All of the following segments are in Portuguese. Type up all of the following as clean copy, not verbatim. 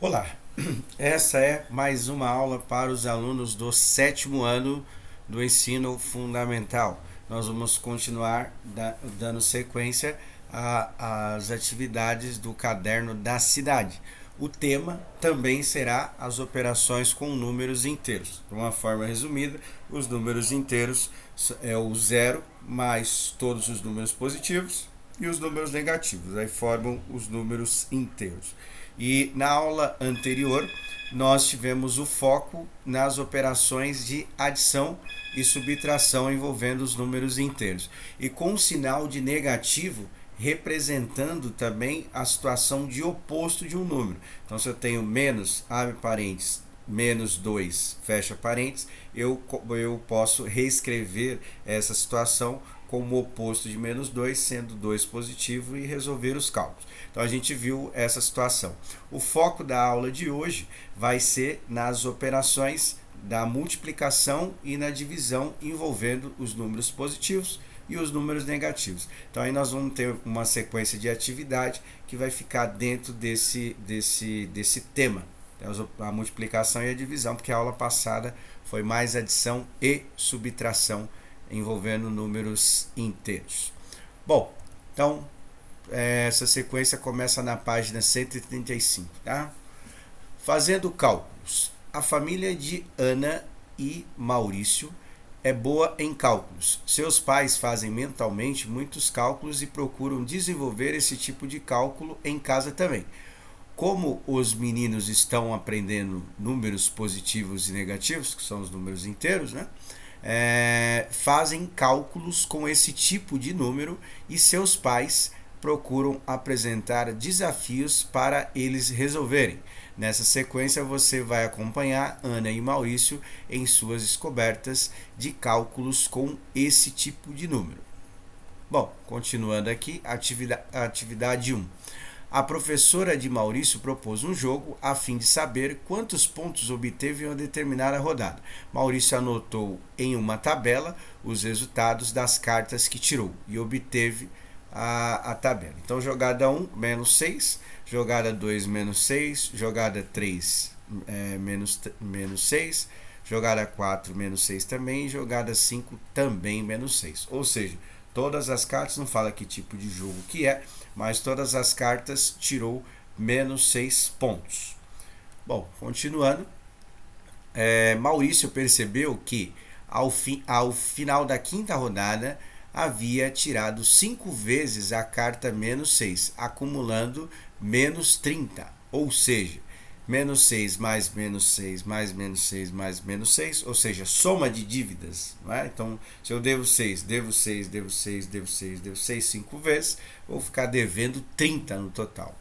Olá, essa é mais uma aula para os alunos do sétimo ano do ensino fundamental. Nós vamos continuar dando sequência às atividades do caderno da cidade. O tema também será as operações com números inteiros. De uma forma resumida, os números inteiros é o zero mais todos os números positivos e os números negativos. Aí formam os números inteiros. E na aula anterior, nós tivemos o foco nas operações de adição e subtração envolvendo os números inteiros. E com um sinal de negativo, representando também a situação de oposto de um número. Então, se eu tenho menos, abre parênteses, menos 2, fecha parênteses, eu posso reescrever essa situação como oposto de menos 2, sendo 2 positivo, e resolver os cálculos. Então a gente viu essa situação. O foco da aula de hoje vai ser nas operações da multiplicação e na divisão envolvendo os números positivos e os números negativos. Então aí nós vamos ter uma sequência de atividade que vai ficar dentro desse tema, a multiplicação e a divisão, porque a aula passada foi mais adição e subtração envolvendo números inteiros. Bom, então essa sequência começa na página 135, tá? Fazendo cálculos. A família de Ana e Maurício é boa em cálculos. Seus pais fazem mentalmente muitos cálculos e procuram desenvolver esse tipo de cálculo em casa também. Como os meninos estão aprendendo números positivos e negativos, que são os números inteiros, né? Fazem cálculos com esse tipo de número e seus pais procuram apresentar desafios para eles resolverem. Nessa sequência, você vai acompanhar Ana e Maurício em suas descobertas de cálculos com esse tipo de número. Bom, continuando aqui, atividade 1. A professora de Maurício propôs um jogo a fim de saber quantos pontos obteve em uma determinada rodada. Maurício anotou em uma tabela os resultados das cartas que tirou e obteve a tabela. Então, jogada 1, menos 6, jogada 2, menos 6, jogada 3, menos 6, jogada 4, menos 6 também, jogada 5 também menos 6. Ou seja, todas as cartas, não fala que tipo de jogo que é, mas todas as cartas tirou menos 6 pontos. Bom, continuando, Maurício percebeu que ao final da quinta rodada havia tirado 5 vezes a carta menos 6, acumulando menos 30. Ou seja, menos 6 mais menos 6 mais menos 6 mais menos 6, ou seja, soma de dívidas. Não é? Então, se eu devo 6, devo 6, devo 6, devo 6, devo 6 5 vezes, vou ficar devendo 30 no total.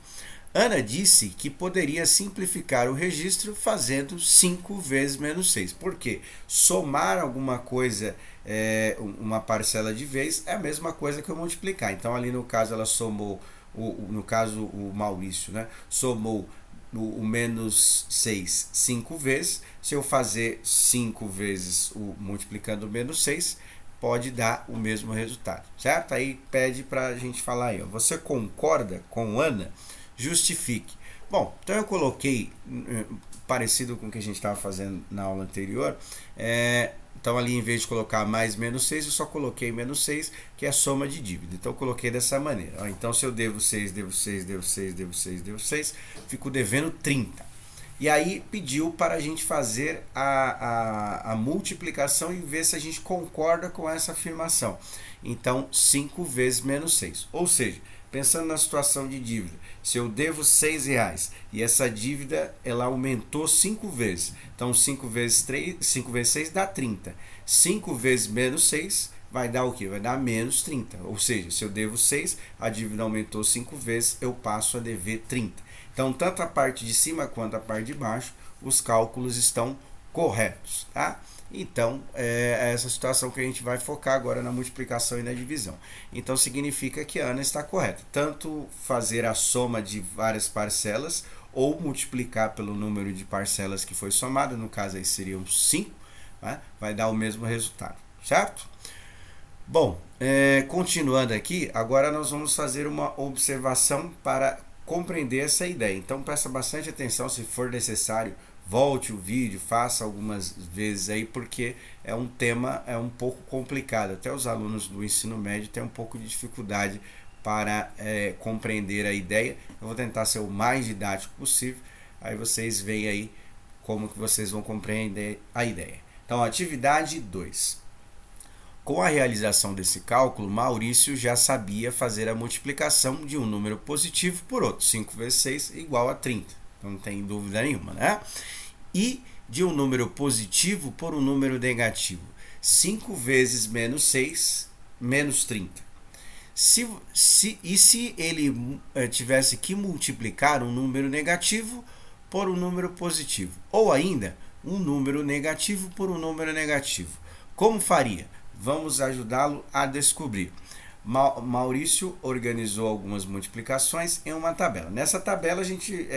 Ana disse que poderia simplificar o registro fazendo 5 vezes menos 6. Por quê? Somar alguma coisa, uma parcela de vez, é a mesma coisa que eu multiplicar. Então, ali no caso, ela somou, no caso, o Maurício, né? Somou o menos 6 5 vezes. Se eu fazer 5 vezes multiplicando o menos 6, pode dar o mesmo resultado, certo? Aí pede para a gente falar aí, ó, você concorda com Ana? Justifique. Bom, então eu coloquei, parecido com o que a gente estava fazendo na aula anterior, então ali em vez de colocar mais menos 6, eu só coloquei menos 6, que é a soma de dívida. Então eu coloquei dessa maneira. Então se eu devo 6, devo 6, devo 6, devo 6, devo 6, fico devendo 30. E aí pediu para a gente fazer a multiplicação e ver se a gente concorda com essa afirmação. Então 5 vezes menos 6. Ou seja, pensando na situação de dívida, se eu devo 6 reais e essa dívida ela aumentou 5 vezes, então 5 vezes 3, 5 vezes 6 dá 30. 5 vezes menos 6 vai dar o quê? Vai dar menos 30. Ou seja, se eu devo 6, a dívida aumentou 5 vezes, eu passo a dever 30. Então, tanto a parte de cima quanto a parte de baixo, os cálculos estão corretos, tá? Então, é essa situação que a gente vai focar agora na multiplicação e na divisão. Então, significa que a Ana está correta. Tanto fazer a soma de várias parcelas ou multiplicar pelo número de parcelas que foi somado, no caso aí seriam 5, né? Vai dar o mesmo resultado, certo? Bom, continuando aqui, agora nós vamos fazer uma observação para compreender essa ideia. Então presta bastante atenção, se for necessário, volte o vídeo, faça algumas vezes aí, porque é um tema um pouco complicado. Até os alunos do ensino médio têm um pouco de dificuldade para compreender a ideia. Eu vou tentar ser o mais didático possível, aí vocês veem aí como que vocês vão compreender a ideia. Então, atividade 2. Com a realização desse cálculo, Maurício já sabia fazer a multiplicação de um número positivo por outro. 5 vezes 6 igual a 30. Então, não tem dúvida nenhuma, né? E de um número positivo por um número negativo. 5 vezes menos 6, menos 30. Se ele tivesse que multiplicar um número negativo por um número positivo, ou ainda um número negativo por um número negativo, como faria? Vamos ajudá-lo a descobrir. Maurício organizou algumas multiplicações em uma tabela. Nessa tabela a gente,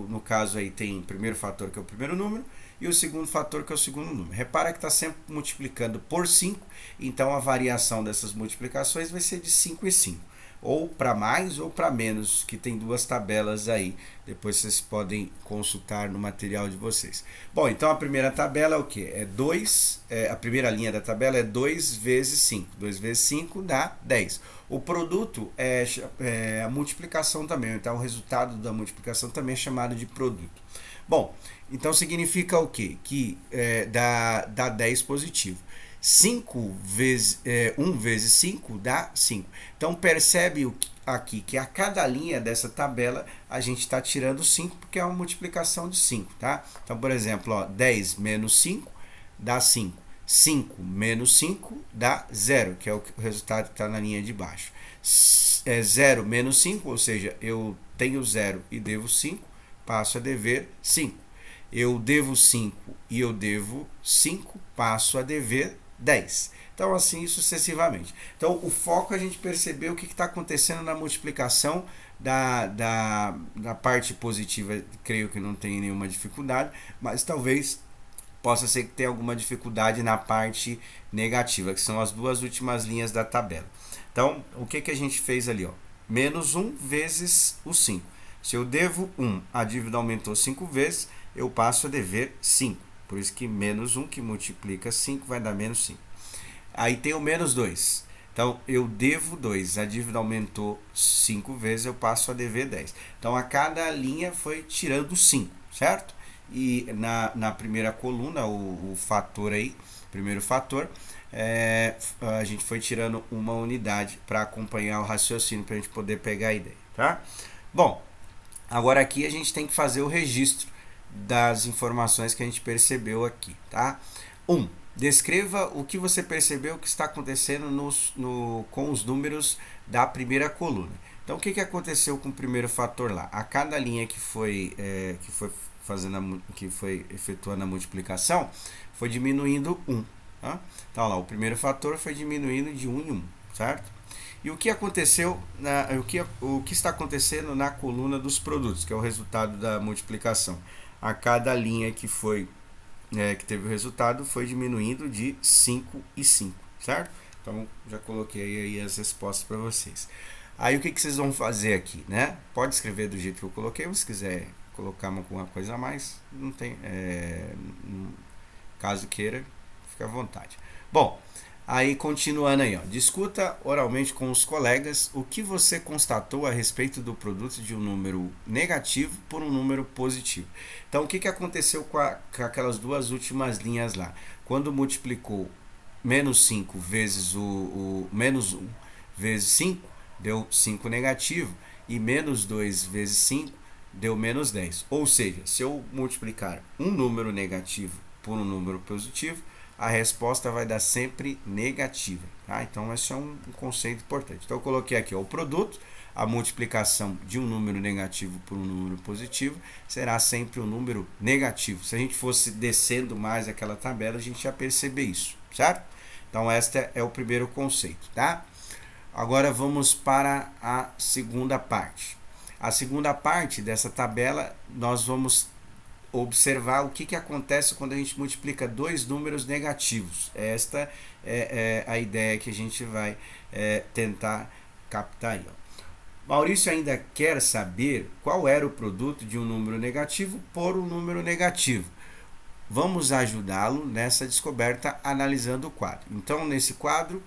no caso aí, tem o primeiro fator, que é o primeiro número, e o segundo fator, que é o segundo número. Repara que está sempre multiplicando por 5, então a variação dessas multiplicações vai ser de 5 e 5. Ou para mais ou para menos, que tem duas tabelas aí. Depois vocês podem consultar no material de vocês. Bom, então a primeira tabela é o que? É 2, a primeira linha da tabela é 2 vezes 5. 2 vezes 5 dá 10. O produto é a multiplicação também, então o resultado da multiplicação também é chamado de produto. Bom, então significa o quê? Que dá 10 positivo. 5 vezes 1 vezes 5 dá 5. Então percebe aqui que a cada linha dessa tabela a gente está tirando 5, porque é uma multiplicação de 5, tá? Então, por exemplo, ó, 10 menos 5 dá 5. 5 menos 5 dá 0, que é o resultado que está na linha de baixo. 0 menos 5, ou seja, eu tenho 0 e devo 5, passo a dever 5. Eu devo 5 e eu devo 5, passo a dever 10. Então, assim sucessivamente. Então, o foco é a gente perceber o que está acontecendo na multiplicação da parte positiva. Creio que não tem nenhuma dificuldade, mas talvez possa ser que tenha alguma dificuldade na parte negativa, que são as duas últimas linhas da tabela. Então, o que a gente fez ali? Ó? Menos 1 vezes o 5. Se eu devo 1, a dívida aumentou 5 vezes, eu passo a dever 5. Por isso que menos 1 que multiplica 5 vai dar menos 5. Aí tem o menos 2. Então, eu devo 2. A dívida aumentou 5 vezes, eu passo a dever 10. Então, a cada linha foi tirando 5, certo? E na primeira coluna, o fator aí, primeiro fator, a gente foi tirando uma unidade para acompanhar o raciocínio, para a gente poder pegar a ideia, tá? Bom, agora aqui a gente tem que fazer o registro das informações que a gente percebeu aqui, tá? 1. Descreva o que você percebeu que está acontecendo com os números da primeira coluna. Então, o que aconteceu com o primeiro fator lá? A cada linha que foi efetuando a multiplicação, foi diminuindo 1. Tá? Então, lá, o primeiro fator foi diminuindo de 1 em 1, certo? E o que aconteceu, o que está acontecendo na coluna dos produtos, que é o resultado da multiplicação? A cada linha que teve o resultado foi diminuindo de 5 e 5, certo? Então, já coloquei aí as respostas para vocês. Aí, o que vocês vão fazer aqui, né? Pode escrever do jeito que eu coloquei, se quiser colocar alguma coisa a mais, não tem, caso queira, fica à vontade. Bom, aí continuando aí, ó, discuta oralmente com os colegas o que você constatou a respeito do produto de um número negativo por um número positivo. Então, o que aconteceu com aquelas duas últimas linhas lá? Quando multiplicou menos 5 vezes o menos 1 vezes 5, deu 5 negativo, e menos 2 vezes 5 deu menos 10. Ou seja, se eu multiplicar um número negativo por um número positivo, a resposta vai dar sempre negativa. Tá? Então, esse é um conceito importante. Então, eu coloquei aqui ó, o produto, a multiplicação de um número negativo por um número positivo, será sempre um número negativo. Se a gente fosse descendo mais aquela tabela, a gente ia perceber isso, certo? Então, este é o primeiro conceito. Tá? Agora, vamos para a segunda parte. A segunda parte dessa tabela, nós vamos observar o que acontece quando a gente multiplica dois números negativos. Esta é a ideia que a gente vai tentar captar aí. Ó. Maurício ainda quer saber qual era o produto de um número negativo por um número negativo. Vamos ajudá-lo nessa descoberta analisando o quadro. Então, nesse quadro,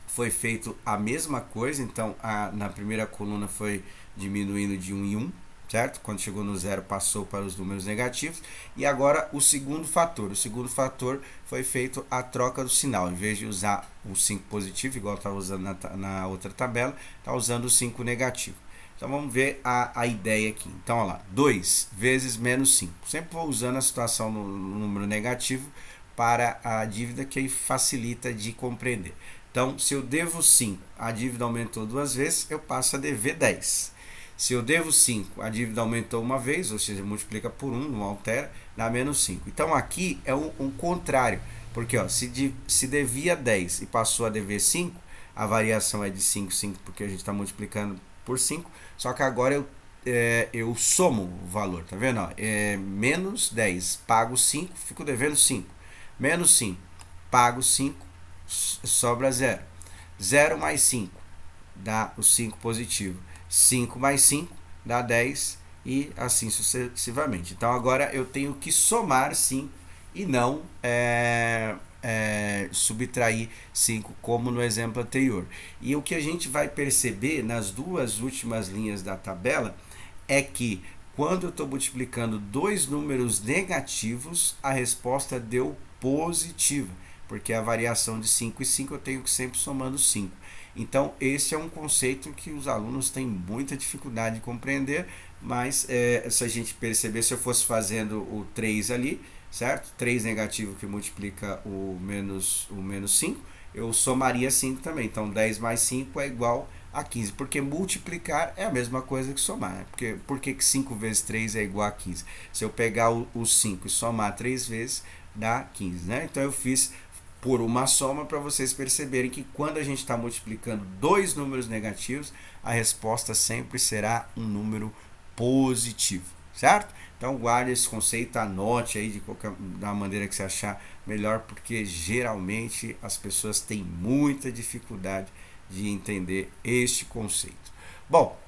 foi feito a mesma coisa. Então, na primeira coluna foi diminuindo de 1 em 1, certo? Quando chegou no zero, passou para os números negativos. E agora, o segundo fator. O segundo fator foi feito a troca do sinal. Em vez de usar o 5 positivo, igual estava usando na outra tabela, está usando o 5 negativo. Então, vamos ver a ideia aqui. Então, olha lá, 2 vezes menos 5. Sempre vou usando a situação no número negativo para a dívida, que facilita de compreender. Então, se eu devo 5, a dívida aumentou 2 vezes, eu passo a dever 10. Se eu devo 5, a dívida aumentou uma vez, ou seja, multiplica por 1, não altera, dá menos 5. Então, aqui é um contrário, porque ó, se devia 10 e passou a dever 5, a variação é de 5, 5, porque a gente está multiplicando por 5, só que agora eu somo o valor, tá vendo? Ó, menos 10, pago 5, fico devendo 5. Menos 5, pago 5, sobra 0. 0 mais 5 dá o 5 positivo. 5 mais 5 dá 10 e assim sucessivamente. Então agora eu tenho que somar 5 e não subtrair 5 como no exemplo anterior. E o que a gente vai perceber nas duas últimas linhas da tabela é que quando eu estou multiplicando dois números negativos, a resposta deu positiva, porque a variação de 5 e 5 eu tenho que sempre somando 5. Então, esse é um conceito que os alunos têm muita dificuldade de compreender, mas se a gente perceber, se eu fosse fazendo o 3 ali, certo? 3 negativo que multiplica o menos 5, eu somaria 5 também. Então, 10 mais 5 é igual a 15, porque multiplicar é a mesma coisa que somar. Né? Por que 5 vezes 3 é igual a 15? Se eu pegar o 5 e somar 3 vezes, dá 15. Né? Então, eu fiz por uma soma para vocês perceberem que quando a gente está multiplicando dois números negativos, a resposta sempre será um número positivo, certo? Então guarde esse conceito, anote aí da maneira que você achar melhor, porque geralmente as pessoas têm muita dificuldade de entender este conceito. Bom,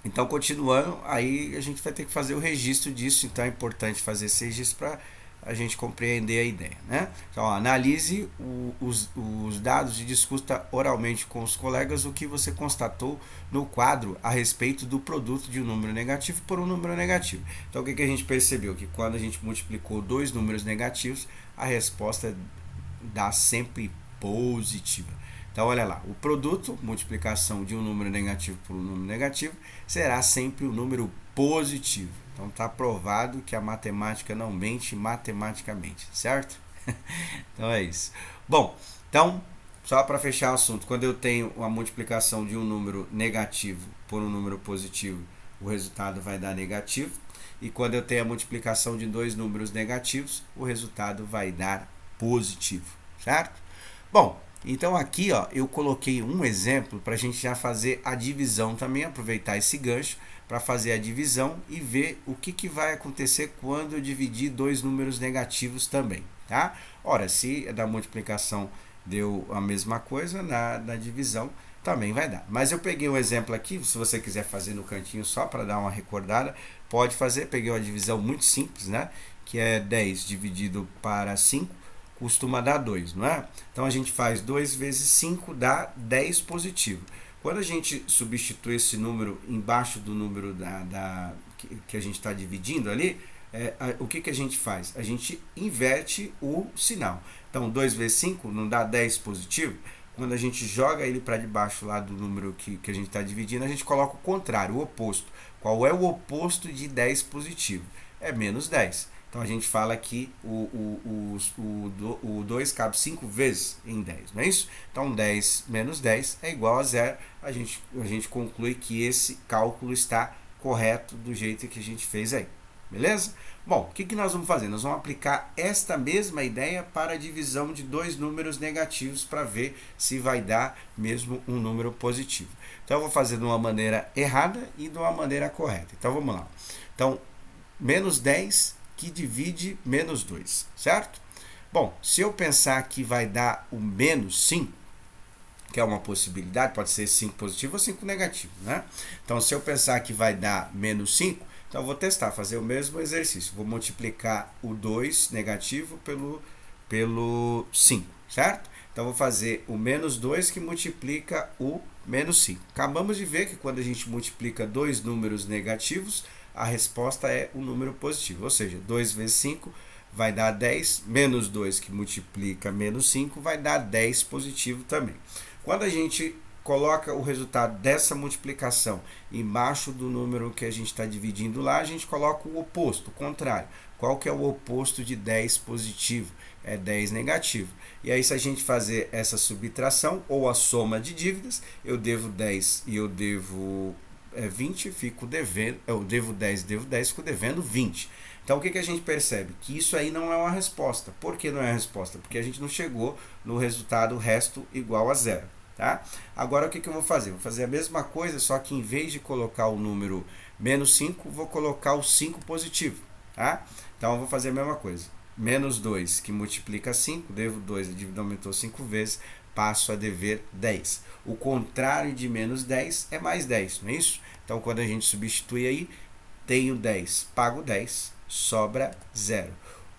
então continuando, aí a gente vai ter que fazer o registro disso, então é importante fazer esse registro para a gente compreender a ideia, né? Então, analise os dados e discuta oralmente com os colegas o que você constatou no quadro a respeito do produto de um número negativo por um número negativo. Então, o que a gente percebeu? Que quando a gente multiplicou dois números negativos, a resposta dá sempre positiva. Então, olha lá, o produto, multiplicação de um número negativo por um número negativo, será sempre um número positivo. Então, está provado que a matemática não mente matematicamente, certo? Então, é isso. Bom, então, só para fechar o assunto, quando eu tenho uma multiplicação de um número negativo por um número positivo, o resultado vai dar negativo. E quando eu tenho a multiplicação de dois números negativos, o resultado vai dar positivo, certo? Bom, então aqui ó, eu coloquei um exemplo para a gente já fazer a divisão também, aproveitar esse gancho para fazer a divisão e ver o que vai acontecer quando eu dividir dois números negativos também, tá? Ora, se da multiplicação deu a mesma coisa, na divisão também vai dar. Mas eu peguei um exemplo aqui, se você quiser fazer no cantinho só para dar uma recordada, pode fazer. Peguei uma divisão muito simples, né? Que é 10 dividido para 5, costuma dar 2, não é? Então a gente faz 2 vezes 5 dá 10 positivo. Quando a gente substitui esse número embaixo do número que a gente está dividindo ali, o que a gente faz? A gente inverte o sinal. Então 2 vezes 5 não dá 10 positivo? Quando a gente joga ele para debaixo lá do número que a gente está dividindo, a gente coloca o contrário, o oposto. Qual é o oposto de 10 positivo? É menos 10. Então a gente fala que o 2 cabe 5 vezes em 10, não é isso? Então 10 menos 10 é igual a 0. A gente conclui que esse cálculo está correto do jeito que a gente fez aí. Beleza? Bom, o que nós vamos fazer? Nós vamos aplicar esta mesma ideia para a divisão de dois números negativos para ver se vai dar mesmo um número positivo. Então eu vou fazer de uma maneira errada e de uma maneira correta. Então vamos lá. Então, menos 10 que divide menos 2, certo? Bom, se eu pensar que vai dar o menos 5, que é uma possibilidade, pode ser 5 positivo ou 5 negativo, né? Então, se eu pensar que vai dar menos 5, então eu vou testar, fazer o mesmo exercício. Vou multiplicar o 2 negativo pelo 5, certo? Então, vou fazer o menos 2 que multiplica o menos 5. Acabamos de ver que quando a gente multiplica dois números negativos, a resposta é um número positivo, ou seja, 2 vezes 5 vai dar 10, menos 2 que multiplica menos 5 vai dar 10 positivo também. Quando a gente coloca o resultado dessa multiplicação embaixo do número que a gente está dividindo lá, a gente coloca o oposto, o contrário. Qual que é o oposto de 10 positivo? É 10 negativo. E aí, se a gente fazer essa subtração ou a soma de dívidas, eu devo 10 e eu devo 20, fico devendo, eu devo 10, fico devendo 20. Então, o que a gente percebe? Que isso aí não é uma resposta. Por que não é uma resposta? Porque a gente não chegou no resultado resto igual a zero. Tá? Agora, o que eu vou fazer? Vou fazer a mesma coisa, só que em vez de colocar o número menos 5, vou colocar o 5 positivo. Tá? Então, eu vou fazer a mesma coisa. Menos 2, que multiplica 5, devo 2, a dívida aumentou 5 vezes, passo a dever 10. O contrário de menos 10 é mais 10, não é isso? Então, quando a gente substitui aí, tenho 10, pago 10, sobra 0.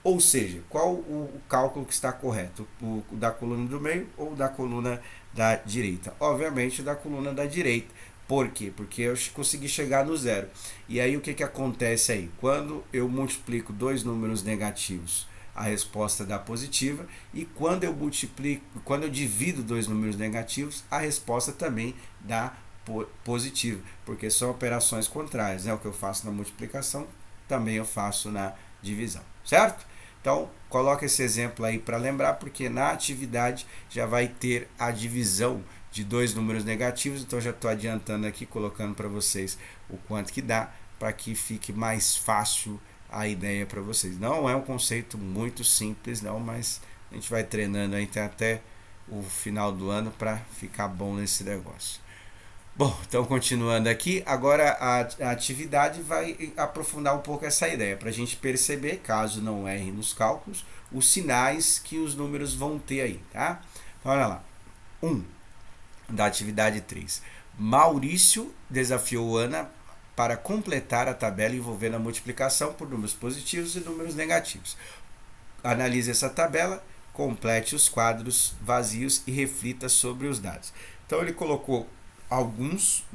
Ou seja, qual o cálculo que está correto? O da coluna do meio ou da coluna da direita? Obviamente, da coluna da direita. Por quê? Porque eu consegui chegar no zero. E aí, o que acontece aí? Quando eu multiplico dois números negativos, a resposta dá positiva, e quando eu divido dois números negativos, a resposta também dá positiva, porque são operações contrárias, né? O que eu faço na multiplicação, também eu faço na divisão, certo? Então, coloca esse exemplo aí para lembrar, porque na atividade já vai ter a divisão de dois números negativos, então já estou adiantando aqui, colocando para vocês o quanto que dá, para que fique mais fácil a ideia para vocês. Não é um conceito muito simples, não, mas a gente vai treinando aí até o final do ano para ficar bom nesse negócio. Bom, então continuando aqui, agora a atividade vai aprofundar um pouco essa ideia, para a gente perceber, caso não erre nos cálculos, os sinais que os números vão ter aí, tá? Então, olha lá. 1, da atividade 3. Maurício desafiou Ana para completar a tabela envolvendo a multiplicação por números positivos e números negativos. Analise essa tabela, complete os quadros vazios e reflita sobre os dados. Então, ele colocou alguns,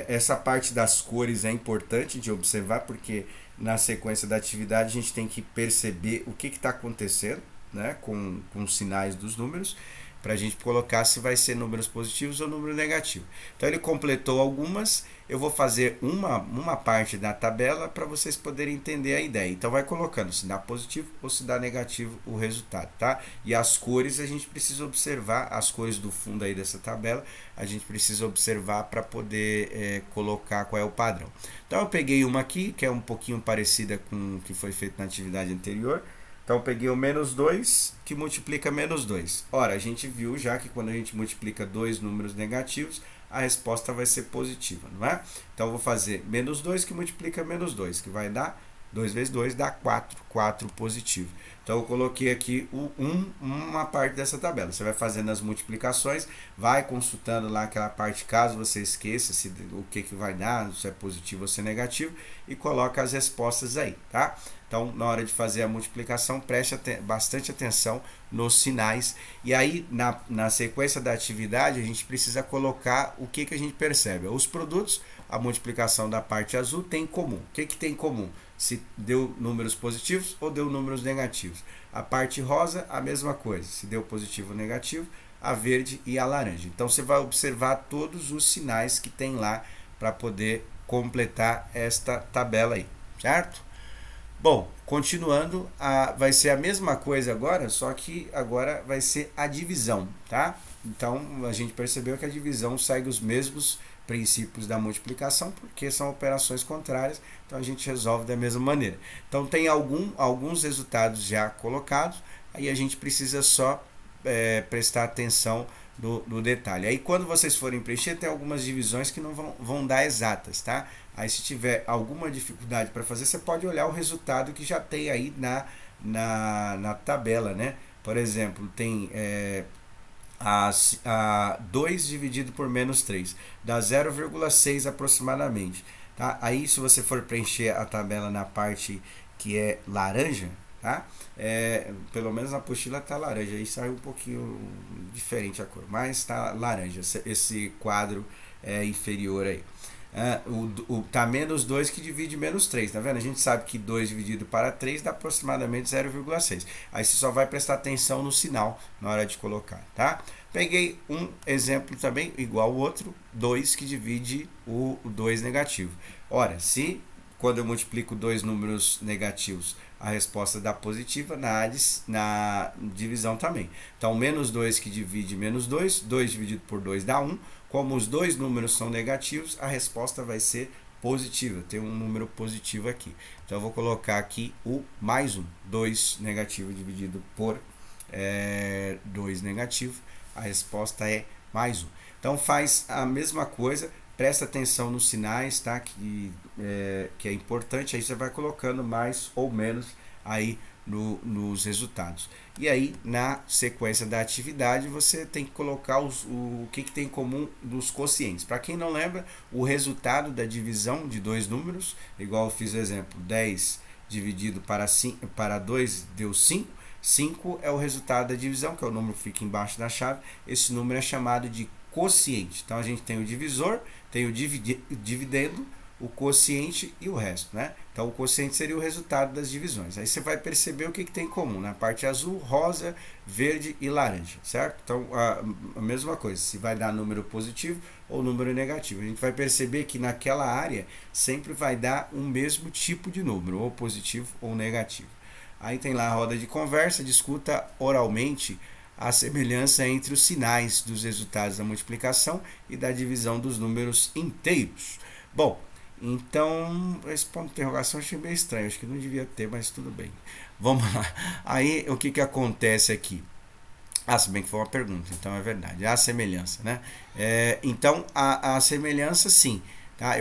essa parte das cores é importante de observar, porque na sequência da atividade a gente tem que perceber o que está acontecendo, né, com os sinais dos números, para a gente colocar se vai ser números positivos ou número negativo. Então ele completou algumas, eu vou fazer uma parte da tabela para vocês poderem entender a ideia. Então vai colocando se dá positivo ou se dá negativo o resultado, tá? E as cores a gente precisa observar, as cores do fundo aí dessa tabela, a gente precisa observar para poder colocar qual é o padrão. Então eu peguei uma aqui, que é um pouquinho parecida com o que foi feito na atividade anterior. Então, eu peguei o menos 2, que multiplica menos 2. Ora, a gente viu já que quando a gente multiplica dois números negativos, a resposta vai ser positiva, não é? Então, eu vou fazer menos 2, que multiplica menos 2, que vai dar 2 vezes 2 dá 4, 4 positivo. Então, eu coloquei aqui uma parte dessa tabela. Você vai fazendo as multiplicações, vai consultando lá aquela parte, caso você esqueça o que vai dar, se é positivo ou se é negativo, e coloca as respostas aí, tá? Então, na hora de fazer a multiplicação, preste bastante atenção nos sinais. E aí, na sequência da atividade, a gente precisa colocar o que a gente percebe. Os produtos, a multiplicação da parte azul tem em comum. O que tem em comum? Se deu números positivos ou deu números negativos. A parte rosa, a mesma coisa. Se deu positivo ou negativo, a verde e a laranja. Então, você vai observar todos os sinais que tem lá para poder completar esta tabela aí, certo? Bom, continuando, vai ser a mesma coisa agora, só que agora vai ser a divisão, tá? Então, a gente percebeu que a divisão segue os mesmos princípios da multiplicação, porque são operações contrárias, então a gente resolve da mesma maneira. Então, tem alguns resultados já colocados, aí a gente precisa só prestar atenção no detalhe. Aí, quando vocês forem preencher, tem algumas divisões que não vão dar exatas, tá? Aí, se tiver alguma dificuldade para fazer, você pode olhar o resultado que já tem aí na tabela, né? Por exemplo, tem 2 dividido por menos 3 dá 0,6 aproximadamente. Tá? Aí, se você for preencher a tabela na parte que é laranja, tá? Pelo menos na apostila está laranja, aí sai um pouquinho diferente a cor, mas está laranja, esse quadro é inferior aí. Tá menos 2 que divide menos 3, tá vendo? A gente sabe que 2 dividido para 3 dá aproximadamente 0,6. Aí você só vai prestar atenção no sinal na hora de colocar, tá? Peguei um exemplo também, igual ao outro, 2 que divide o 2 negativo. Ora, se quando eu multiplico dois números negativos, a resposta dá positiva, na divisão também. Então, menos 2 que divide menos 2, 2 dividido por 2 dá 1. Como os dois números são negativos, a resposta vai ser positiva. Tem um número positivo aqui. Então, eu vou colocar aqui o mais 1. 2 negativo dividido por 2 negativo. A resposta é mais 1. Então, faz a mesma coisa. Presta atenção nos sinais, tá? Que é importante. Aí você vai colocando mais ou menos aí nos resultados. E aí, na sequência da atividade, você tem que colocar o que tem em comum dos quocientes. Para quem não lembra, o resultado da divisão de dois números, igual eu fiz o exemplo, 10 dividido para 2 deu 5. 5 é o resultado da divisão, que é o número que fica embaixo da chave. Esse número é chamado de quociente. Então, a gente tem o divisor, tem o dividendo, o quociente e o resto, né? Então, o quociente seria o resultado das divisões. Aí você vai perceber o que tem em comum na parte azul, rosa, verde e laranja, certo? Então, a mesma coisa, se vai dar número positivo ou número negativo. A gente vai perceber que naquela área sempre vai dar um mesmo tipo de número, ou positivo ou negativo. Aí tem lá a roda de conversa, discuta oralmente a semelhança entre os sinais dos resultados da multiplicação e da divisão dos números inteiros. Bom, então, esse ponto de interrogação eu achei meio estranho, acho que não devia ter, mas tudo bem. Vamos lá. Aí, o que acontece aqui? Se bem que foi uma pergunta, então é verdade. A semelhança, né? Então, a semelhança, sim. Tá?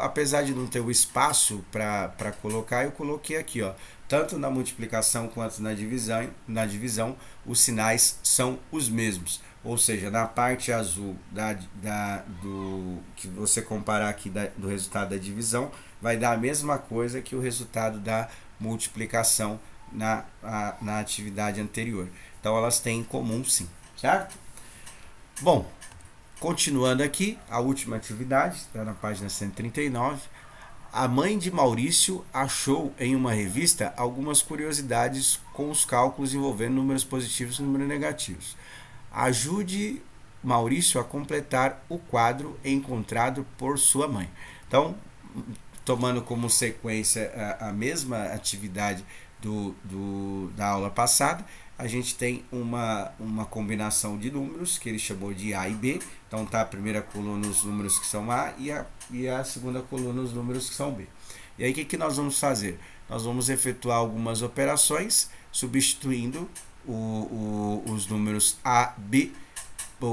Apesar de não ter o espaço para colocar, eu coloquei aqui, ó. Tanto na multiplicação quanto na divisão, os sinais são os mesmos. Ou seja, na parte azul do que você comparar aqui do resultado da divisão, vai dar a mesma coisa que o resultado da multiplicação na atividade anterior. Então, elas têm em comum, sim, certo? Bom, continuando aqui, a última atividade, está na página 139. A mãe de Maurício achou em uma revista algumas curiosidades com os cálculos envolvendo números positivos e números negativos. Ajude Maurício a completar o quadro encontrado por sua mãe. Então, tomando como sequência a mesma atividade da aula passada, a gente tem uma combinação de números que ele chamou de A e B. Então tá a primeira coluna os números que são A e a segunda coluna os números que são B. E aí o que nós vamos fazer? Nós vamos efetuar algumas operações substituindo os números A, B,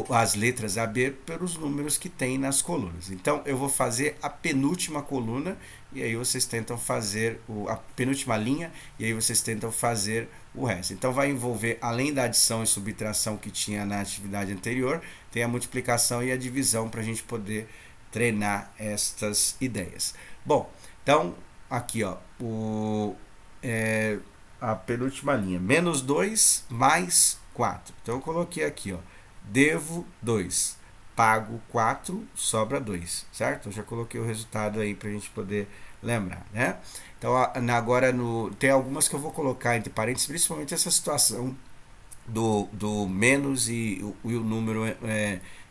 as letras A, B pelos números que tem nas colunas. Então eu vou fazer a penúltima coluna e aí vocês tentam fazer a penúltima linha e aí vocês tentam fazer o resto. Então vai envolver, além da adição e subtração que tinha na atividade anterior, tem a multiplicação e a divisão para a gente poder treinar estas ideias. Bom, então aqui ó, a penúltima linha, menos 2 mais 4. Então eu coloquei aqui, ó, devo 2, pago 4, sobra 2, certo? Eu já coloquei o resultado aí para a gente poder lembrar, né? Então agora tem algumas que eu vou colocar entre parênteses, principalmente essa situação do menos e o número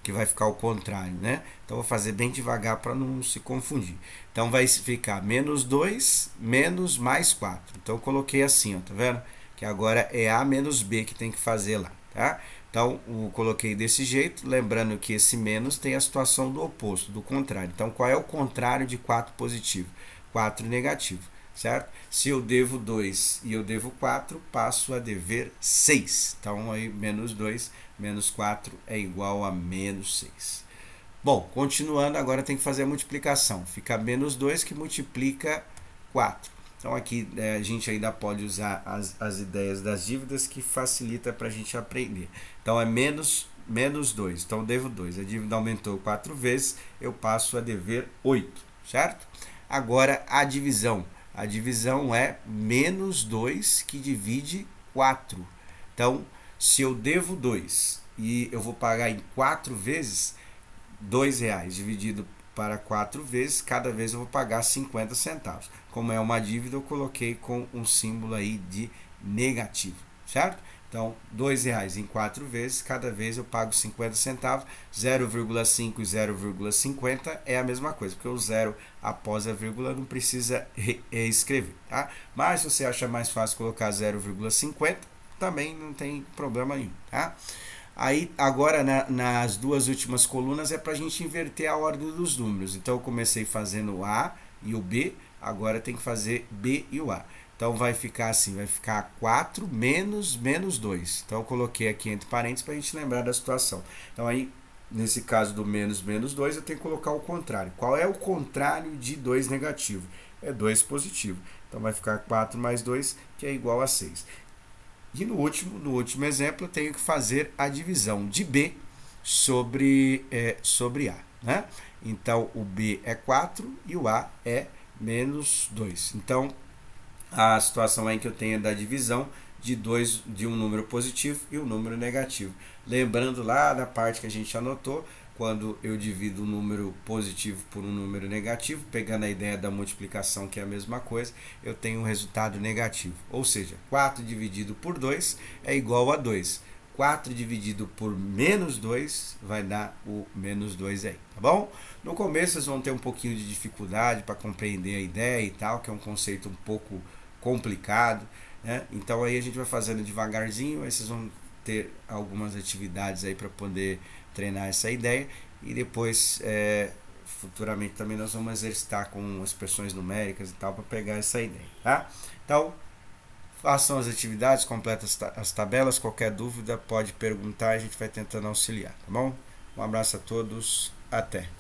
que vai ficar ao contrário, né? Então vou fazer bem devagar para não se confundir. Então vai ficar menos 2 menos mais 4. Então eu coloquei assim, ó, tá vendo? Que agora é A menos B que tem que fazer lá, tá? Então eu coloquei desse jeito, lembrando que esse menos tem a situação do oposto, do contrário. Então qual é o contrário de 4 positivo? 4 negativo, certo? Se eu devo 2 e eu devo 4, passo a dever 6. Então aí menos 2 menos 4 é igual a menos 6. Bom, continuando, agora tem que fazer a multiplicação. Fica menos 2 que multiplica 4. Então aqui a gente ainda pode usar as ideias das dívidas que facilita para a gente aprender. Então é menos menos 2. Então, eu devo 2. A dívida aumentou 4 vezes, eu passo a dever 8, certo? Agora, a divisão. A divisão é menos 2 que divide 4. Então, se eu devo 2 e eu vou pagar em 4 vezes, R$ 2 dividido para 4 vezes, cada vez eu vou pagar 50 centavos. Como é uma dívida, eu coloquei com um símbolo aí de negativo, certo? Então, R$ 2 em 4 vezes, cada vez eu pago 50 centavos, 0,5 e 0,50 é a mesma coisa, porque o zero após a vírgula não precisa reescrever, tá? Mas se você acha mais fácil colocar 0,50, também não tem problema nenhum, tá? Aí, agora, nas duas últimas colunas é para a gente inverter a ordem dos números. Então, eu comecei fazendo o A e o B, agora tem que fazer B e o A. Então, vai ficar assim, vai ficar 4 menos 2. Então, eu coloquei aqui entre parênteses para a gente lembrar da situação. Então, aí, nesse caso do menos 2, eu tenho que colocar o contrário. Qual é o contrário de 2 negativo? É 2 positivo. Então, vai ficar 4 mais 2, que é igual a 6. E no último exemplo, eu tenho que fazer a divisão de B sobre A, né? Então, o B é 4 e o A é menos 2. Então, a situação é em que eu tenho da divisão de um número positivo e um número negativo. Lembrando lá da parte que a gente anotou, quando eu divido um número positivo por um número negativo, pegando a ideia da multiplicação, que é a mesma coisa, eu tenho um resultado negativo. Ou seja, 4 dividido por 2 é igual a 2. 4 dividido por menos 2 vai dar o menos 2 aí, tá bom? No começo vocês vão ter um pouquinho de dificuldade para compreender a ideia e tal, que é um conceito um pouco complicado, né? Então aí a gente vai fazendo devagarzinho, aí vocês vão ter algumas atividades aí para poder treinar essa ideia e depois futuramente também nós vamos exercitar com expressões numéricas e tal para pegar essa ideia, tá? Então façam as atividades, completem as tabelas, qualquer dúvida pode perguntar, a gente vai tentando auxiliar, tá bom? Um abraço a todos, até!